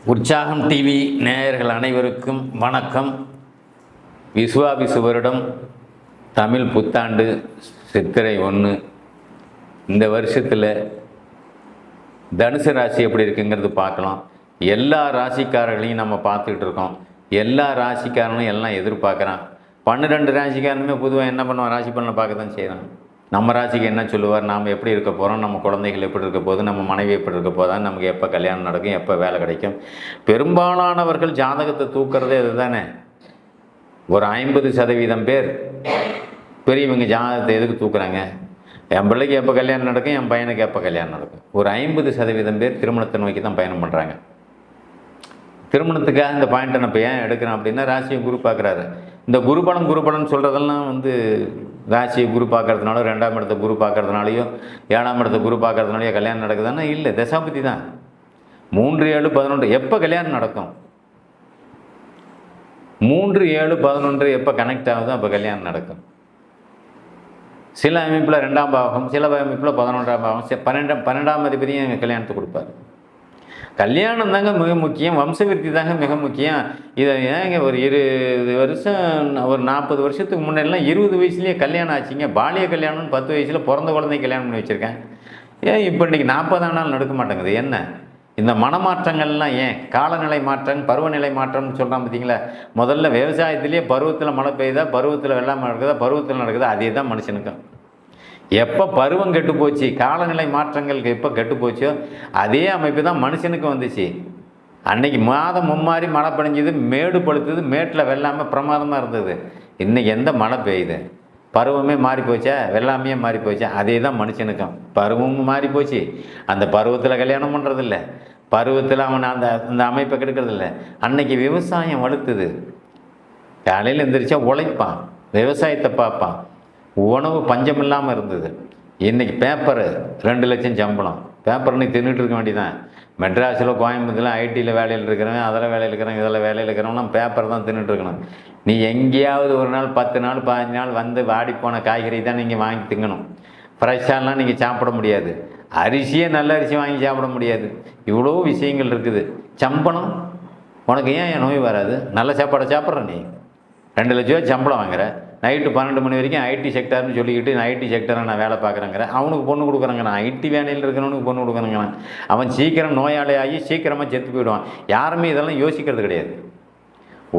உற்சாகம் டிவி நேயர்கள் அனைவருக்கும் வணக்கம். விசுவாபிசு வருடம் தமிழ் புத்தாண்டு சித்திரை 1. இந்த வருஷத்தில் தனுசு ராசி எப்படி இருக்குங்கிறது பார்க்கலாம். எல்லா ராசிக்காரர்களையும் நம்ம பார்த்துக்கிட்டு இருக்கோம். எல்லா ராசிக்காரனும் எல்லாம் எதிர்பார்க்குறான். 12 ராசிக்காரனுமே பொதுவாக என்ன பண்ணுவான், ராசி பலனை பார்க்க தான் செய்கிறான். நம்ம ராசிக்கு என்ன சொல்லுவார், நாம் எப்படி இருக்க போகிறோம், நம்ம குழந்தைகள் எப்படி இருக்க போகுது, நம்ம மனைவி எப்படி இருக்க போதா, நமக்கு எப்போ கல்யாணம் நடக்கும், எப்போ வேலை கிடைக்கும். பெரும்பாலானவர்கள் ஜாதகத்தை தூக்கிறதே இது தானே. ஒரு 50% பேர் பெரியவங்க ஜாதகத்தை எதுக்கு தூக்குறாங்க, என் பிள்ளைக்கு எப்போ கல்யாணம் நடக்கும், என் பையனுக்கு எப்போ கல்யாணம் நடக்கும். ஒரு 50% பேர் திருமணத்தை நோக்கி தான் பயணம் பண்ணுறாங்க. திருமணத்துக்காக இந்த பாயிண்ட்டை நான் இப்போ ஏன் எடுக்கிறேன் அப்படின்னா, ராசியை குரு பார்க்குறாரு. இந்த குருபலன் சொல்கிறதெல்லாம் ராசியை குரு பார்க்கறதுனால, 2ஆம் இடத்தை குரு பார்க்கறதுனாலையோ, 7ஆம் இடத்தை குரு பார்க்கறதுனாலையோ கல்யாணம் நடக்குதுன்னா இல்லை, தசாபதி தான். 3, 7, 11 எப்போ கல்யாணம் நடக்கும், 3, 7, 11 எப்போ கனெக்ட் ஆகுதோ அப்போ கல்யாணம் நடக்கும். சில அமைப்பில் 2ஆம் பாவகம், சில அமைப்பில் 11ஆம் பாவகம், 12ஆம் அதிபதியும் கல்யாணத்தை கொடுப்பார். கல்யாணம் தாங்க மிக முக்கியம், வம்சவிருத்தி தாங்க மிக முக்கியம். இதை ஏங்க ஒரு 20 வருஷம், ஒரு 40 வருஷத்துக்கு முன்னாடிலாம் 20 வயசுலேயே கல்யாணம் ஆச்சுங்க. பாலிய கல்யாணம்னு 10 வயசில் பிறந்த குழந்தை கல்யாணம் பண்ணி வச்சுருக்கேன். ஏன் இப்போ இன்றைக்கி 40 நாள் நடக்க மாட்டேங்குது? என்ன இந்த மனமாற்றங்கள்லாம்? ஏன் காலநிலை மாற்றம், பருவநிலை மாற்றம்னு சொல்கிறான் பார்த்தீங்களா? முதல்ல விவசாயத்துலேயே பருவத்தில் மழை பெய்யுதா, பருவத்தில் வெள்ளாமை நடக்குதா, பருவத்தில் நடக்குதா, அதே தான் மனுஷனுக்கும். எப்போ பருவம் கெட்டு போச்சு, காலநிலை மாற்றங்களுக்கு எப்போ கெட்டு போச்சோ அதே அமைப்பு தான் மனுஷனுக்கு வந்துச்சு. அன்னைக்கு மாதம் மும்மாரி மழை பெஞ்சுது, மேடு பழுத்துது, மேட்டில் வெள்ளாமை பிரமாதமாக இருந்தது. இன்றைக்கி எந்த மழை பெய்யுது? பருவமே மாறி போச்சா, வெள்ளாமையே மாறி போச்சா? அதே தான் மனுஷனுக்கும். பருவமும் மாறி போச்சு. அந்த பருவத்தில் கல்யாணம் பண்ணுறதில்ல, பருவத்தில் அவன் அந்த அமைப்பை கெடுக்கிறதில்ல. அன்னைக்கு விவசாயம் வலுத்துது. காலையில் எந்திரிச்சா உழைப்பான், விவசாயத்தை பார்ப்பான், உணவு பஞ்சம் இல்லாமல் இருந்தது. இன்றைக்கி பேப்பரு 2 லட்சம் சம்பளம், பேப்பர் இன்னைக்கு தின்னுட்டு இருக்க வேண்டியதான். மெட்ராஸில், கோயம்புத்தூரில் ஐடியில் வேலையில் இருக்கிறவங்க, அதில் வேலையில் இருக்கிறவங்க, இதில் வேலையில் இருக்கிறவங்களாம் பேப்பர் தான் தின்னுட்டு இருக்கணும். நீ எங்கேயாவது ஒரு நாள் 10 நாள் 15 நாள் வந்து வாடிப்போன காய்கறி தான் நீங்கள் வாங்கி திங்கணும். ஃப்ரெஷ்ஷாலாம் நீங்கள் சாப்பிட முடியாது. அரிசியே நல்ல அரிசி வாங்கி சாப்பிட முடியாது. இவ்வளோ விஷயங்கள் இருக்குது. சம்பளம் உனக்கு ஏன் நோய் வராது? நல்ல சாப்பாடை சாப்பிட்ற. நீ 2 லட்ச ரூபா சம்பளம் வாங்குற, நைட்டு 12 மணி வரைக்கும் ஐடி செக்டர்னு சொல்லிக்கிட்டு நான் ஐடி செக்டரை நான் வேலை பார்க்குறேங்கிற, அவனுக்கு பொண்ணு கொடுக்குறாங்க. நான் ஐடி வேலையில் இருக்கிறவனுக்கு பொண்ணு கொடுக்குறேங்க. அவன் சீக்கிரம் நோயாளி ஆகி சீக்கிரமாக செத்து போயிடுவான். யாருமே இதெல்லாம் யோசிக்கிறது கிடையாது.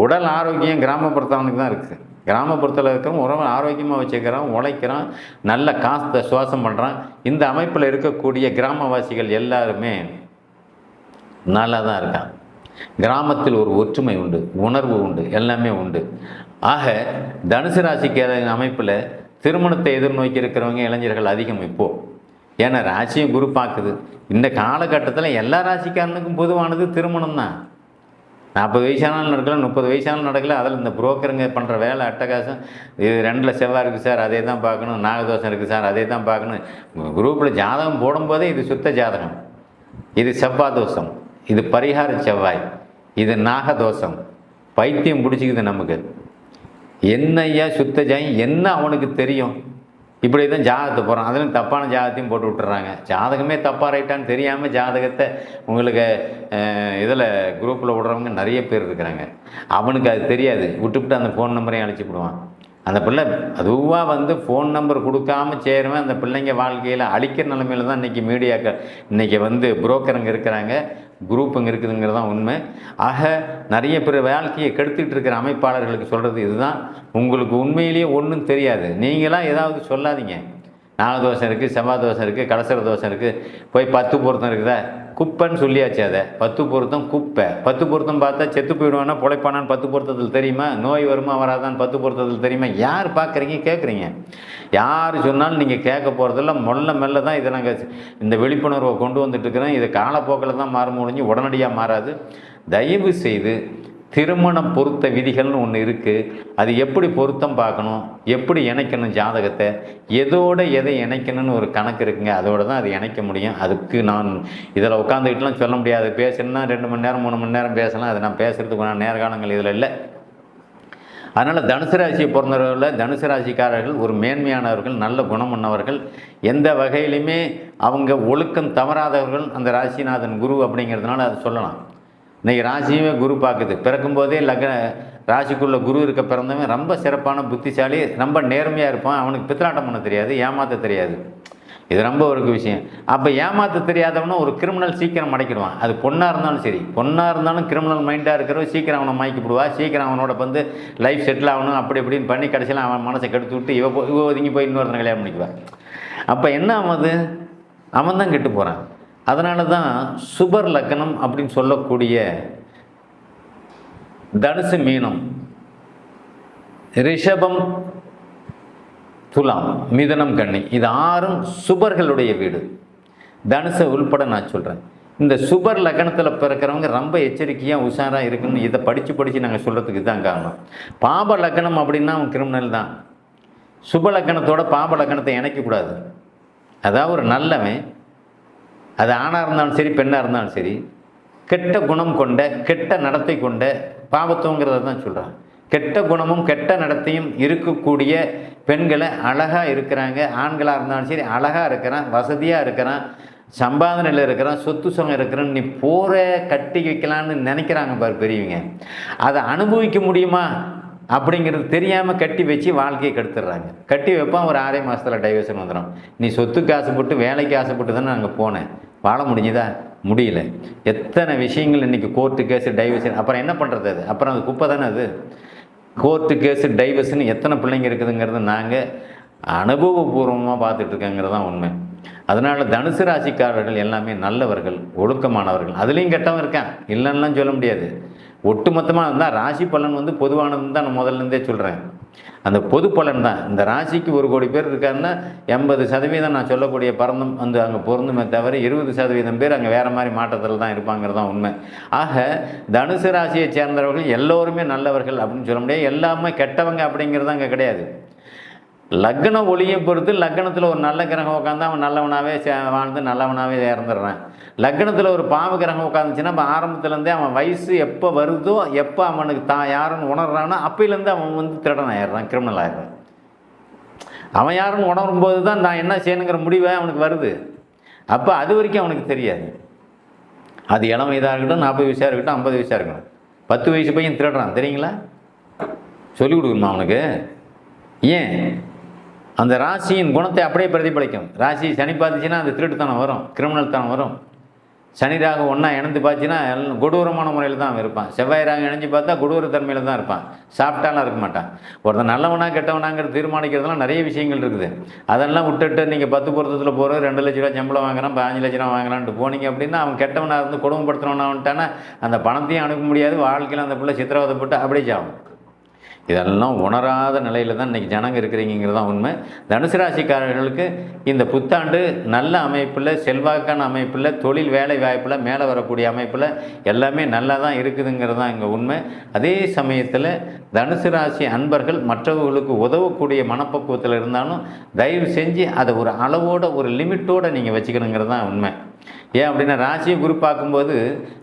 உடல் ஆரோக்கியம் கிராமப்புறத்தவனுக்கு தான் இருக்குது. கிராமப்புறத்தில் இருக்கிறவன் உறவு ஆரோக்கியமாக வச்சுக்கிறான், உழைக்கிறான், நல்ல காசை சுவாசம் பண்ணுறான். இந்த அமைப்பில் இருக்கக்கூடிய கிராமவாசிகள் எல்லாருமே நல்லா தான் இருக்கான். கிராமத்தில் ஒரு ஒற்றுமை உண்டு, உணர்வு உண்டு, எல்லாமே உண்டு. ஆக தனுசு ராசிக்கு அமைப்பில் திருமணத்தை எதிர்நோக்கி இருக்கிறவங்க இளைஞர்கள் அதிகம் இப்போது. ஏன்னா ராசியும் குரு பார்க்குது. இந்த காலகட்டத்தில் எல்லா ராசிக்காரனுக்கும் பொதுவானது திருமணம் தான். 40 வயசானாலும் நடக்கல, 30 வயசானாலும் நடக்கல. அதில் இந்த புரோக்கருங்க பண்ணுற வேலை அட்டகாசம். இது 2ல் செவ்வாய் இருக்குது சார், அதே தான் பார்க்கணும். நாகதோஷம் இருக்குது சார், அதே தான் பார்க்கணும். குரூப்பில் ஜாதகம் போடும்போதே இது சுத்த ஜாதகம், இது செவ்வாய் தோஷம், இது பரிகார செவ்வாய், இது நாகதோஷம். பைத்தியம் பிடிச்சிக்குது நமக்கு. என்னையா சுத்த ஜாயம், என்ன அவனுக்கு தெரியும்? இப்படி தான் ஜாதகத்தை போகிறான். அதிலும் தப்பான ஜாதகத்தையும் போட்டு விட்டுறாங்க. ஜாதகமே தப்பாக ரைட்டான்னு தெரியாமல் ஜாதகத்தை உங்களுக்கு இதில் குரூப்பில் விடுறவங்க நிறைய பேர் இருக்கிறாங்க. அவனுக்கு அது தெரியாது. விட்டுவிட்டு அந்த ஃபோன் நம்பரையும் அழைச்சி விடுவான். அந்த பிள்ளை அதுவாக வந்து ஃபோன் நம்பர் கொடுக்காம சேருவேன். அந்த பிள்ளைங்க வாழ்க்கையில் அழிக்கிற நிலைமையில் தான் இன்றைக்கி மீடியாக்கள், இன்றைக்கி வந்து புரோக்கருங்க இருக்கிறாங்க, குரூப்புங்க இருக்குதுங்கிறது தான் உண்மை. ஆக நிறைய பேர் வாழ்க்கையை கெடுத்துக்கிட்டு இருக்கிற அமைப்பாளர்களுக்கு சொல்கிறது இதுதான். உங்களுக்கு உண்மையிலேயே ஒன்றும் தெரியாது. நீங்களாம் ஏதாவது சொல்லாதீங்க. நாகதோஷம் இருக்குது, செவ்வாய் தோஷம் இருக்குது, கலசர தோஷம் இருக்குது, போய் 10 பொருத்தம் இருக்குதா, குப்பைன்னு சொல்லியாச்சு. அதை 10 பொருத்தம் குப்பை. 10 பொருத்தம் பார்த்தா செத்து போயிடுவானா பொழைப்பானான்னு 10 பொருத்தத்தில் தெரியுமா? நோய் வருமா வராதான்னு 10 பொருத்தத்தில் தெரியுமா? யார் பார்க்குறீங்க, கேட்குறீங்க? யார் சொன்னாலும் நீங்கள் கேட்க போகிறதில்ல. மெல்ல தான் இதை நாங்கள் இந்த விழிப்புணர்வை கொண்டு வந்துட்டுருக்கிறோம். இது காலப்போக்கில் தான் மாற முடிஞ்சு, உடனடியாக மாறாது. தயவு செய்து திருமணம் பொருத்த விதிகள்னு ஒன்று இருக்குது. அது எப்படி பொருத்தம் பார்க்கணும், எப்படி இணைக்கணும் ஜாதகத்தை, எதோடு எதை இணைக்கணும்னு ஒரு கணக்கு இருக்குங்க. அதோடு தான் அது இணைக்க முடியும். அதுக்கு நான் இதில் உட்காந்துக்கிட்டுலாம் சொல்ல முடியாது. பேசணுன்னா 2 மணி நேரம் 3 மணி நேரம் பேசலாம். அது நான் பேசுகிறதுக்கு நேர்காலங்கள் இதில் இல்லை. அதனால் தனுசு ராசியை பொறுத்தவரையில் தனுசு ராசிக்காரர்கள் ஒரு மேன்மையானவர்கள், நல்ல குணமுள்ளவர்கள், எந்த வகையிலுமே அவங்க ஒழுக்கம் தவறாதவர்கள். அந்த ராசிநாதன் குரு அப்படிங்கிறதுனால அதை சொல்லலாம். இன்றைக்கி ராசியுமே குரு பார்க்குது. பிறக்கும்போதே ராசிக்குள்ளே குரு இருக்க பிறந்தவன் ரொம்ப சிறப்பான புத்திசாலி, ரொம்ப நேர்மையாக இருப்பான். அவனுக்கு பித்தலாட்டம் பண்ண தெரியாது, ஏமாற்ற தெரியாது. இது ரொம்ப ஒரு விஷயம். அப்போ ஏமாற்ற தெரியாதவனும் ஒரு கிரிமினல் சீக்கிரம் மடக்கிடுவான். அது பொண்ணாக இருந்தாலும் சரி, பொண்ணாக இருந்தாலும் கிரிமினல் மைண்டாக இருக்கிறவன் சீக்கிரம் அவனை மயக்கிவிடுவா. சீக்கிரம் அவனோட வந்து லைஃப் செட்டில் ஆகணும் அப்படி இப்படின்னு பண்ணி கடைசியில் அவன் மனசை கெடுத்து விட்டு இவ ஒதுங்கி போய் இன்னொருத்தனை கல்யாணம் பண்ணிக்குவான். அப்போ என்ன ஆகுது? அவன் தான் கெட்டு போகிறான். அதனால தான் சுபர் லக்னம் அப்படின்னு சொல்லக்கூடிய தனுசு, மீனம், ரிஷபம், துலாம், மிதுனம், கன்னி, இது 6ம் சுபர்களுடைய வீடு. தனுசை உள்பட நான் சொல்கிறேன். இந்த சுபர் லக்னத்தில் பிறக்கிறவங்க ரொம்ப எச்சரிக்கையாக உஷாராக இருக்குன்னு இதை படித்து நாங்கள் சொல்கிறதுக்கு தான் காரணம். பாப லக்னம் அப்படின்னா அவன் கிரிமினல் தான். சுப லக்னத்தோட பாப லக்னத்தை இணைக்கக்கூடாது. அதாவது ஒரு நல்லவன், அது ஆணாக இருந்தாலும் சரி பெண்ணாக இருந்தாலும் சரி, கெட்ட குணம் கொண்ட கெட்ட நடத்தை கொண்ட, பாவத்துவங்கிறத தான் சொல்கிறான், கெட்ட குணமும் கெட்ட நடத்தையும் இருக்கக்கூடிய பெண்களை அழகாக இருக்கிறாங்க. ஆண்களாக இருந்தாலும் சரி அழகாக இருக்கிறான், வசதியாக இருக்கிறான், சம்பாதனையில் இருக்கிறான், சொத்து சுகம் இருக்கிறான்னு நீ போகிற கட்டி வைக்கலான்னு நினைக்கிறாங்க பாரு பெரியவங்க. அதை அனுபவிக்க முடியுமா அப்படிங்கிறது தெரியாமல் கட்டி வச்சு வாழ்க்கையை கெடுத்துடுறாங்க. கட்டி வைப்பான், ஒரு 6 மாதத்தில் டைவர்ஷன் வந்துடும். நீ சொத்துக்கு ஆசைப்பட்டு வேலைக்கு ஆசைப்பட்டு தானே நாங்கள் போனேன், வாழ முடிஞ்சுதா? முடியல. எத்தனை விஷயங்கள் இன்றைக்கி கோர்ட்டு கேஸு டைவர்ஷன். அப்புறம் என்ன பண்ணுறது? அது அப்புறம் அது குப்பை தானே. அது கோர்ட்டு கேஸு டைவர்ஸ்னு எத்தனை பிள்ளைங்க இருக்குதுங்கிறது நாங்கள் அனுபவபூர்வமாக பார்த்துட்ருக்கேங்கிறது தான் உண்மை. அதனால் தனுசு ராசிக்காரர்கள் எல்லாமே நல்லவர்கள், ஒழுக்கமானவர்கள். அதுலேயும் கெட்டவன் இருக்கான், இல்லைன்னா சொல்ல முடியாது. ஒட்டுமொத்தமாக இருந்தால் ராசி பலன் வந்து பொதுவானதுன்னு தான் நான் முதல்லேருந்தே சொல்கிறேன். அந்த பொது பலன் தான். இந்த ராசிக்கு 1 கோடி பேர் இருக்காருன்னா 80% நான் சொல்லக்கூடிய பறந்தும் வந்து அங்கே பொருந்துமே தவிர 20% பேர் அங்கே வேறு மாதிரி மாற்றத்தில் தான் இருப்பாங்கிறது தான் உண்மை. ஆக தனுசு ராசியை சேர்ந்தவர்கள் எல்லோருமே நல்லவர்கள் அப்படின்னு சொல்ல முடியாது. எல்லாமே கெட்டவங்க அப்படிங்கிறது அங்கே கிடையாது. லக்ன ஒளியை பொறுத்து லக்னத்தில் ஒரு நல்ல கிரகம் உட்காந்து அவன் நல்லவனாகவே வாழ்ந்து நல்லவனாகவே இறந்துடுறான். லக்னத்தில் ஒரு பாவ கிரகம் உட்காந்துச்சுன்னா இப்போ ஆரம்பத்துலேருந்தே அவன் வயசு எப்போ வருதோ, எப்போ அவனுக்கு தான் யாருன்னு உணர்றானோ அப்போலேருந்து அவன் வந்து திருடன் ஆயிடுறான், கிரிமினல் ஆயிடுறான். அவன் யாருன்னு உணரும்போது தான் நான் என்ன செய்யணுங்கிற முடிவை அவனுக்கு வருது. அப்போ அது வரைக்கும் அவனுக்கு தெரியாது. அது இளம் வயதாக இருக்கட்டும், 40 வயசாக இருக்கட்டும், 50 வயசாக இருக்கட்டும். 10 வயசு பையன் திருடுறான் தெரியுங்களா? சொல்லிக் கொடுக்கணுமா அவனுக்கு? ஏன்? அந்த ராசியின் குணத்தை அப்படியே பிரதிபலிக்கும். ராசி சனி பார்த்துச்சுன்னா அந்த திருட்டுத்தனம் வரும், கிரிமினல் தனம் வரும். சனி ராகு ஒன்றா இணைந்து பார்த்திங்கன்னா கொடூரமான முறையில் தான் இருப்பான். செவ்வாய் ராகு இணைஞ்சு பார்த்தா கொடூர தன்மையில் தான் இருப்பான், சாப்பிட்டாலாம் இருக்க மாட்டான். ஒருத்தன் நல்லவனா கெட்டவனாங்கிறது தீர்மானிக்கிறதுலாம் நிறைய விஷயங்கள் இருக்குது. அதெல்லாம் விட்டுட்டு நீங்கள் 10 பொருத்தத்தில் போகிற 2 லட்ச ரூபா சம்பளம் வாங்குறான், 15 லட்ச ரூபா வாங்கலான்ட்டு போனீங்க அப்படின்னா அவன் கெட்டவனாக இருந்து கொடுமைப்படுத்துறவனா வந்துட்டானா அந்த பணத்தையும் அனுப்ப முடியாது, வாழ்க்கையில் அந்த பிள்ளை சித்திரவதைப்பட்டு அப்படியே சாகும். இதெல்லாம் உணராத நிலையில் தான் இன்றைக்கி ஜனங்க இருக்கிறீங்கிறது தான் உண்மை. தனுசு ராசிக்காரர்களுக்கு இந்த புத்தாண்டு நல்ல அமைப்பில், செல்வாக்கான அமைப்பில், தொழில் வேலை வாய்ப்பில், மேலே வரக்கூடிய அமைப்பில் எல்லாமே நல்லா தான் இருக்குதுங்கிறது தான் இங்கே உண்மை. அதே சமயத்தில் தனுசு ராசி அன்பர்கள் மற்றவர்களுக்கு உதவக்கூடிய மனப்பக்குவத்தில் இருந்தாலும் தயவு செஞ்சு அதை ஒரு அளவோட ஒரு லிமிட்டோடு நீங்கள் வச்சுக்கணுங்கிறது தான் உண்மை. ஏன் அப்படின்னா ராசியை குரு பார்க்கும்போது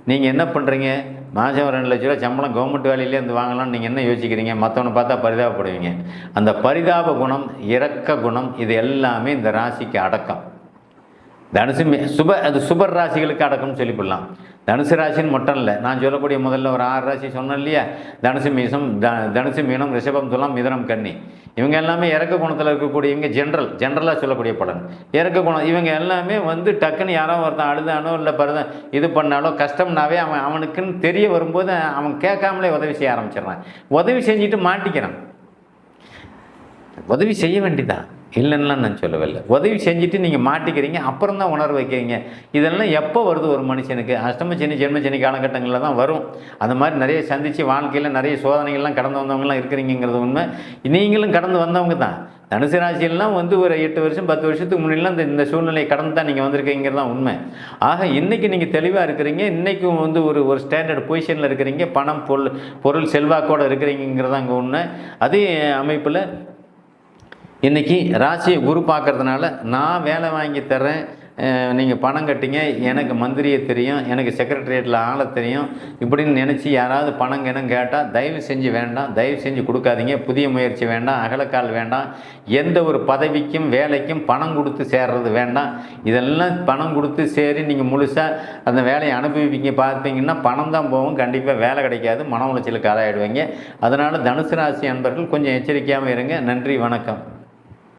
நீங்கள் என்ன பண்ணுறீங்க, மாதம் 2 லட்ச ரூபா சம்பளம் கவர்மெண்ட் வேலையிலே வந்து வாங்கலாம்னு நீங்கள் என்ன யோசிக்கிறீங்க? மற்றவனை பார்த்தா பரிதாபப்படுவீங்க. அந்த பரிதாப குணம், இரக்க குணம், இது எல்லாமே இந்த ராசிக்கு அடக்கம். தனுசு அது சுபர் ராசிகளுக்கு அடக்கம்னு சொல்லிவிடலாம். தனுசு ராசின்னு மட்டும் இல்லை, நான் சொல்லக்கூடிய முதல்ல ஒரு 6 ராசி சொன்னேன் இல்லையா? தனுசு மீனம், ரிஷபம், துலாம், மிதுனம், கன்னி. இவங்க எல்லாமே இறக்க குணத்தில் இருக்கக்கூடியவங்க. ஜென்ரலாக சொல்லக்கூடிய பலன் இறக்க குணம். இவங்க எல்லாமே வந்து டக்குன்னு யாரோ ஒருத்தன் அழுதானோ இல்லை இது பண்ணாலோ கஷ்டம்னாவே அவனுக்குன்னு தெரிய வரும்போது அவன் கேட்காமலே உதவி செய்ய ஆரம்பிச்சிடறான். உதவி செஞ்சுட்டு மாட்டிக்கிறான். உதவி செய்ய வேண்டியதான், இல்லைன்னா நான் சொல்லவில்லை. உதவி செஞ்சுட்டு நீங்கள் மாட்டிக்கிறீங்க, அப்புறம் தான் உணர்வு வைக்கிறீங்க. இதெல்லாம் எப்போ வருது ஒரு மனுஷனுக்கு? அஷ்டம சனி, ஜென்ம சனி காலகட்டங்களில் தான் வரும். அந்த மாதிரி நிறைய சந்தித்து வாழ்க்கையில் நிறைய சோதனைகள்லாம் கடந்து வந்தவங்கலாம் இருக்கிறீங்கிறது உண்மை. நீங்களும் கடந்து வந்தவங்க தான். தனுசு ராசியெல்லாம் வந்து ஒரு 8 வருஷம் 10 வருஷத்துக்கு முன்னாடிலாம் இந்த சூழ்நிலையை கடந்து தான் நீங்கள் வந்திருக்கீங்கிறது தான் உண்மை. ஆக இன்றைக்கி நீங்கள் தெளிவாக இருக்கிறீங்க, இன்றைக்கும் வந்து ஒரு ஸ்டாண்டர்ட் பொசிஷனில் இருக்கிறீங்க, பணம் பொருள் செல்வாக்கோடு இருக்கிறீங்கிறது தான் அங்கே உண்மை. அதே அமைப்பில் இன்றைக்கி ராசியை குரு பார்க்கறதுனால நான் வேலை வாங்கி தர்றேன், நீங்கள் பணம் கட்டிங்க, எனக்கு மந்திரியை தெரியும், எனக்கு செக்ரட்டரியேட்டில் ஆளை தெரியும் இப்படின்னு நினச்சி யாராவது பணம் கிணம் கேட்டால் தயவு செஞ்சு வேண்டாம், தயவு செஞ்சு கொடுக்காதீங்க. புதிய முயற்சி வேண்டாம், அகலக்கால் வேண்டாம், எந்த ஒரு பதவிக்கும் வேலைக்கும் பணம் கொடுத்து சேர்றது வேண்டாம். இதெல்லாம் பணம் கொடுத்து சேரி நீங்கள் முழுசாக அந்த வேலையை அனுபவிப்பீங்க. பார்த்தீங்கன்னா பணம் தான் போகும், கண்டிப்பாக வேலை கிடைக்காது, மன உளைச்சலுக்கு ஆளாயிடுவீங்க. அதனால் தனுசு ராசி அன்பர்கள் கொஞ்சம் எச்சரிக்கையாகவும் இருங்க. நன்றி, வணக்கம்.